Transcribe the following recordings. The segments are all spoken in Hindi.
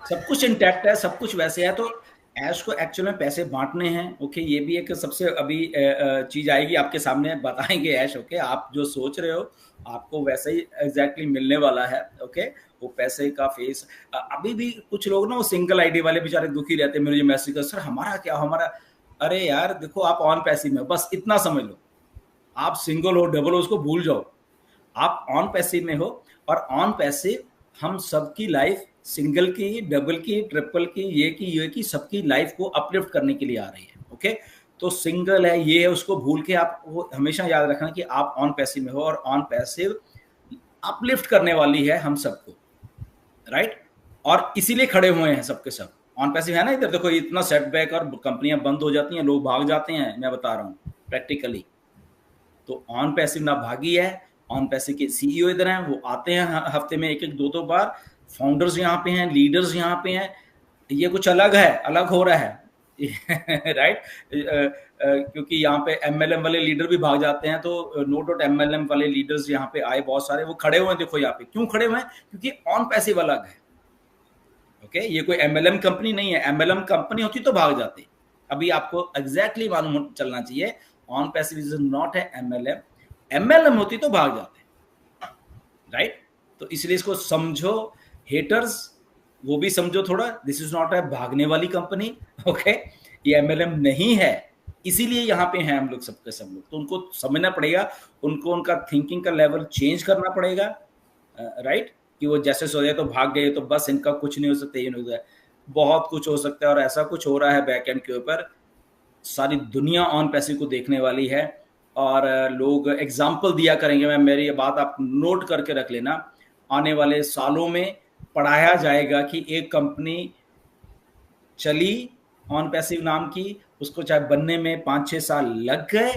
सब कुछ इंटैक्ट है, सब कुछ वैसे है। तो ऐश को एक्चुअल में पैसे बांटने हैं। ओके, ये भी एक सबसे अभी चीज आएगी आपके सामने, बताएंगे ऐश। ओके, आप जो सोच रहे हो आपको वैसे ही एग्जैक्टली मिलने वाला है। ओके, वो पैसे का फेस। अभी भी कुछ लोग ना वो सिंगल आईडी वाले बेचारे दुखी रहते हैं, मुझे मैसेज कर, सर हमारा क्या, हमारा। अरे यार देखो, आप ऑन पैसिव में बस इतना समझ लो। आप सिंगल हो, डबल हो, उसको भूल जाओ। आप ऑन पैसिव में हो। और ऑन पैसिव हम सबकी लाइफ, सिंगल की, डबल की, ट्रिपल की, ये की सबकी लाइफ को अपलिफ्ट करने के लिए आ रही है। ओके, तो सिंगल है, ये है, उसको भूल के आप वो हमेशा याद रखना कि आप ऑन पैसिव में हो, और ऑन पैसिव अपलिफ्ट करने वाली है हम सबको। राइट, और इसीलिए खड़े हुए हैं सबके सब। ऑन पैसिव है ना, इधर देखो इतना सेटबैक और कंपनियां बंद हो जाती हैं, लोग भाग जाते हैं, मैं बता रहा हूँ प्रैक्टिकली। तो ऑन पैसिव ना भागी है। ऑन पैसिव के सीईओ इधर हैं, वो आते हैं हफ्ते में एक एक दो दो बार। फाउंडर्स यहाँ पे हैं, लीडर्स यहाँ पे हैं। ये कुछ अलग है, अलग हो रहा है। राइट, क्योंकि यहाँ पे एमएलएम वाले लीडर भी भाग जाते हैं, तो नो डाउट एमएलएम वाले लीडर्स यहाँ पे आए बहुत सारे, वो खड़े हुए हैं। देखो यहाँ पे क्यों खड़े हुए हैं, क्योंकि ऑन पैसिव अलग है। ओके, ये कोई एमएलएम कंपनी नहीं है। एमएलएम कंपनी होती तो भाग जाती। अभी आपको एग्जैक्टली मालूम चलना चाहिए, ऑन पैसिव इज नॉट है एमएलएम। एमएलएम होती तो भाग जाते। राइट, तो इसलिए इसको समझो। हेटर्स, वो भी समझो थोड़ा, दिस इज नॉट है भागने वाली कंपनी। ओके, ये एमएलएम नहीं है, इसीलिए यहाँ पे हैं हम लोग सबके सब लोग। तो उनको समझना पड़ेगा, उनको उनका थिंकिंग का लेवल चेंज करना पड़ेगा। राइट, कि वो जैसे सोचे तो भाग गए तो बस इनका कुछ नहीं हो सकता, ये नहीं हो सकता। बहुत कुछ हो सकता है, और ऐसा कुछ हो रहा है बैकएंड के ऊपर। सारी दुनिया ऑन पैसिव को देखने वाली है, और लोग एग्जाम्पल दिया करेंगे। मैं, मेरी ये बात आप नोट करके रख लेना। आने वाले सालों में पढ़ाया जाएगा कि एक कंपनी चली ऑन पैसिव नाम की, उसको चाहे बनने में 5-6 साल लग गए,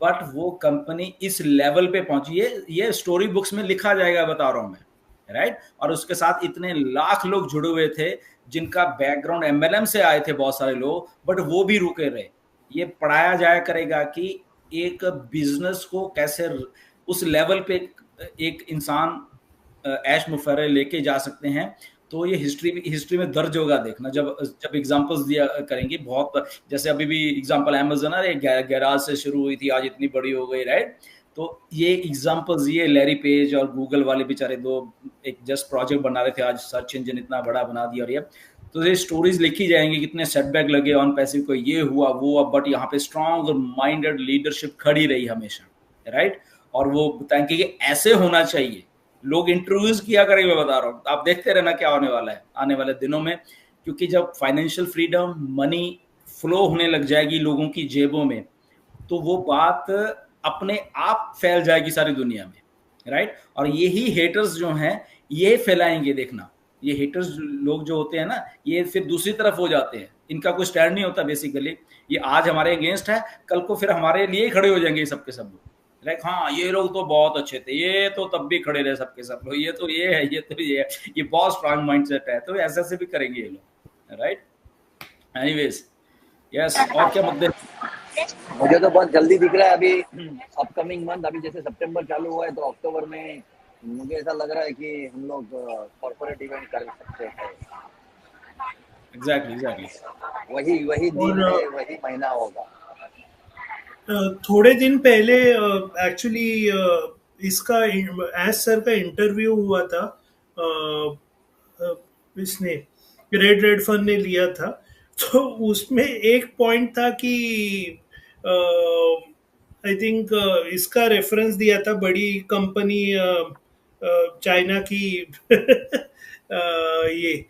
बट वो कंपनी इस लेवल पे पहुंची। ये स्टोरी बुक्स में लिखा जाएगा, बता रहा हूं मैं। राइट, और उसके साथ इतने लाख लोग जुड़े हुए थे, जिनका बैकग्राउंड एमएलएम से आए थे बहुत सारे लोग, बट वो भी रुके रहे। ये पढ़ाया जाया करेगा कि एक बिजनेस को कैसे उस लेवल पे एक इंसान ऐश मुफर्रे लेके जा सकते हैं। तो ये हिस्ट्री में दर्ज होगा, देखना जब जब एग्जांपल्स दिया करेंगे बहुत। जैसे अभी भी एग्जांपल अमेज़न है, गैराज से शुरू हुई थी, आज इतनी बड़ी हो गई। राइट, तो ये एग्जांपल्स, ये लैरी पेज और गूगल वाले बेचारे दो एक जस्ट प्रोजेक्ट बना रहे थे, आज सर्च इंजन इतना बड़ा बना दिया। और ये तो ये स्टोरीज लिखी जाएंगी, कितने सेटबैक लगे ऑन पैसिव को, ये हुआ वो हुआ, बट यहाँ पे स्ट्रॉन्ग माइंडेड लीडरशिप खड़ी रही हमेशा। राइट, और वो बताएंगे कि ऐसे होना चाहिए। लोग इंटरव्यूज किया करेंगे, मैं बता रहा हूँ। आप देखते रहना क्या होने वाला है आने वाले दिनों में। क्योंकि जब फाइनेंशियल फ्रीडम, मनी फ्लो होने लग जाएगी लोगों की जेबों में, तो वो बात अपने आप फैल जाएगी सारी दुनिया में। राइट, और यही हेटर्स जो हैं ये फैलाएंगे, देखना। ये हेटर्स लोग जो होते हैं ना, ये फिर दूसरी तरफ हो जाते हैं, इनका कोई स्टैंड नहीं होता बेसिकली। ये आज हमारे अगेंस्ट है, कल को फिर हमारे लिए खड़े हो जाएंगे सबके सब लोग। लाइक हाँ, ये लोग तो बहुत अच्छे थे, ये तो तब भी खड़े रहे सबके सब लोग, ये तो ये है, ये तो ये है। ये बहुत स्ट्रांग माइंडसेट है, तो ऐसे से भी करेंगे ये लोग। राइट, एनीवेज, यस, और क्या मुद्दे। मुझे तो बहुत जल्दी दिख रहा है अभी अपकमिंग मंथ। अभी जैसे सितंबर चालू हुआ है तो अक्टूबर में मुझे ऐसा लग रहा है कि हम लोग कॉर्पोरेट इवेंट कर सकते हैं। Exactly exactly. वही वही दिन और है, वही महीना होगा। थोड़े दिन पहले एक्चुअली इसका एस सर का इंटरव्यू हुआ था। इसने रेड फन ने लिया था, तो उसमें एक पॉइंट था कि आई थिंक इसका रेफरेंस दिया था, बड़ी कंपनी चाइना की ये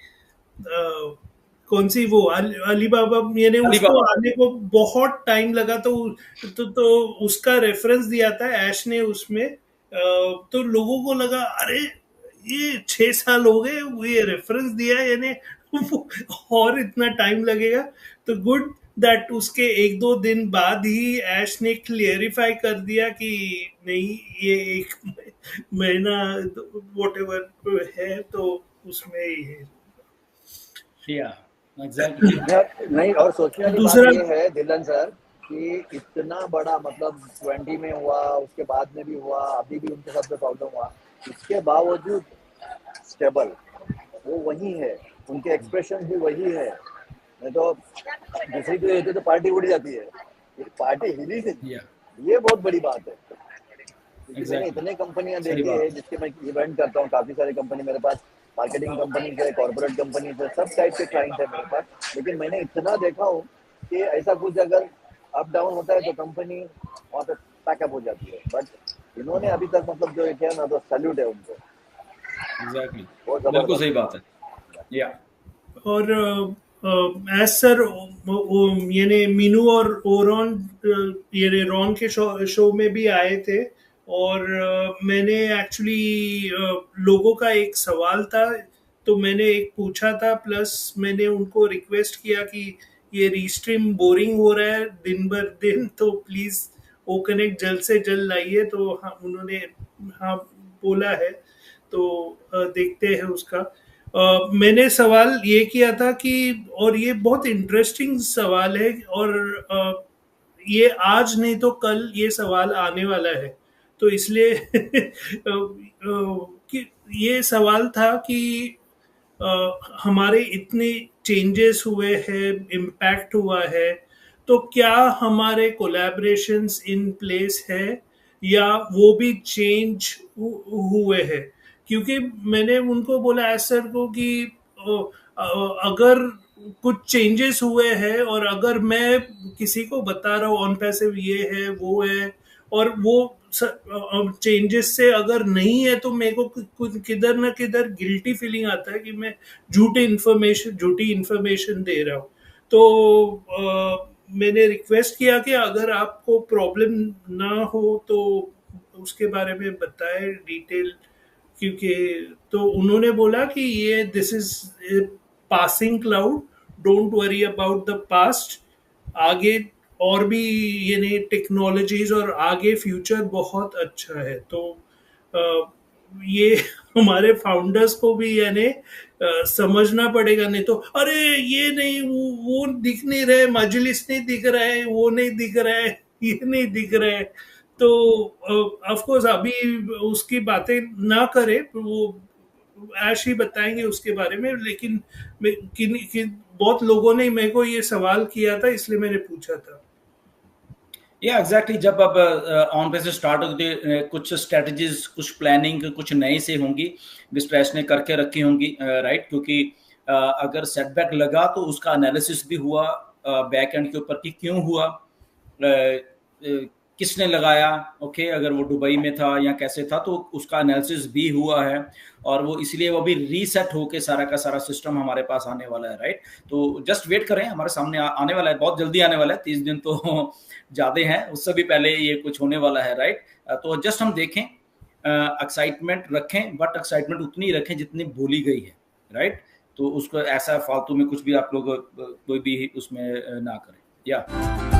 कौन सी वो अलीबाबा, यानी उसको अलीबाबा। आने को बहुत टाइम लगा। तो उसका रेफरेंस दिया था ऐश ने उसमें। तो लोगों को लगा अरे ये 6 साल हो गए, वो ये रेफरेंस दिया, यानी और इतना टाइम लगेगा। तो गुड दैट उसके 1-2 दिन बाद ही ऐश ने क्लियरिफाई कर दिया कि नहीं, ये 1 महीना वॉट एवर है तो उसमें ही है। या एग्जैक्टली। नहीं, और सोचने वाली बात दूसरा ये है दिलन सर कि इतना बड़ा मतलब 20 में हुआ, उसके बाद में भी हुआ, अभी भी उनके साथ में प्रॉब्लम हुआ, इसके बावजूद स्टेबल वो वही है। उनके एक्सप्रेशन भी वही है। नहीं तो दूसरी कोई होती तो पार्टी उड़ जाती है, ये पार्टी हिली नहीं, या ये बहुत बड़ी बात है। क्योंकि मैंने एग्जैक्टली, इतने कंपनियां सही देखी बात है जिसके मैं इवेंट करता हूँ, काफी सारे कंपनी मेरे पास, मार्केटिंग कंपनी है, कॉर्पोरेट कंपनी है, सब टाइप के क्लाइंट है मेरे पास। लेकिन मैंने इतना देखा हूँ कि ऐसा कुछ अगर अप डाउन होता है तो कंपनी वहाँ पे पैकअप हो जाती है। बट इन्होंने अभी तक मतलब जो किया ना, तो सैल्यूट है उनको, एग्जैक्टली, बहुत बिल्कुल सही जबरदस्त। बात है। या और एज सर यानी मीनू और ओरॉन ये रॉन के शो में भी आए थे, और मैंने एक्चुअली लोगों का एक सवाल था तो मैंने एक पूछा था, प्लस मैंने उनको रिक्वेस्ट किया कि ये रीस्ट्रीम बोरिंग हो रहा है दिन भर दिन, तो प्लीज ओ कनेक्ट जल्द से जल्द लाइए। तो हाँ, उन्होंने हाँ बोला है, तो देखते हैं उसका। मैंने सवाल ये किया था कि, और ये बहुत इंटरेस्टिंग सवाल है, और ये आज नहीं तो कल ये सवाल आने वाला है, तो इसलिए कि ये सवाल था कि हमारे इतने चेंजेस हुए हैं, इम्पैक्ट हुआ है, तो क्या हमारे कोलैबोरेशंस इन प्लेस है या वो भी चेंज हुए हैं? क्योंकि मैंने उनको बोला एस सर को कि अगर कुछ चेंजेस हुए हैं और अगर मैं किसी को बता रहा हूँ ऑन पैसिव ये है वो है, और वो चेंजेस से अगर नहीं है, तो मेरे को कुछ किधर ना किधर गिल्टी फीलिंग आता है कि मैं झूठी इंफॉर्मेशन दे रहा हूँ। तो मैंने रिक्वेस्ट किया कि अगर आपको प्रॉब्लम ना हो तो उसके बारे में बताएं डिटेल, क्योंकि तो उन्होंने बोला कि ये this is passing cloud, don't worry about the past, आगे और भी ये नई टेक्नोलॉजीज और आगे फ्यूचर बहुत अच्छा है। तो ये हमारे फाउंडर्स को भी यानी समझना पड़ेगा, नहीं तो अरे ये नहीं वो दिख नहीं रहे, मजलिस नहीं दिख रहा है, वो नहीं दिख रहा है, ये नहीं दिख रहा है। तो ऑफ कोर्स अभी उसकी बातें ना करें, वो ऐश ही बताएंगे उसके बारे में, लेकिन बहुत लोगों ने मेरे को ये सवाल किया था, इसलिए मैंने पूछा था। या एग्जैक्टली, जब अब ऑन पे से स्टार्ट होती कुछ स्ट्रेटजीज, कुछ प्लानिंग कुछ नई से होंगी, विस्ट्रेस ने करके रखी होंगी, राइट, क्योंकि अगर सेटबैक लगा तो उसका एनालिसिस भी हुआ बैक एंड के ऊपर कि क्यों हुआ, किसने लगाया, ओके, अगर वो दुबई में था या कैसे था, तो उसका एनालिसिस भी हुआ है, और वो इसलिए वो भी रीसेट होके सारा का सारा सिस्टम हमारे पास आने वाला है, राइट। तो जस्ट वेट करें, हमारे सामने आने वाला है, बहुत जल्दी आने वाला है, 30 दिन तो ज्यादा हैं, उससे भी पहले ये कुछ होने वाला है, राइट। तो जस्ट हम देखें, एक्साइटमेंट रखें, बट एक्साइटमेंट उतनी रखें जितनी बोली गई है, राइट। तो उसको ऐसा फालतू में कुछ भी आप लोग कोई भी उसमें ना करें, या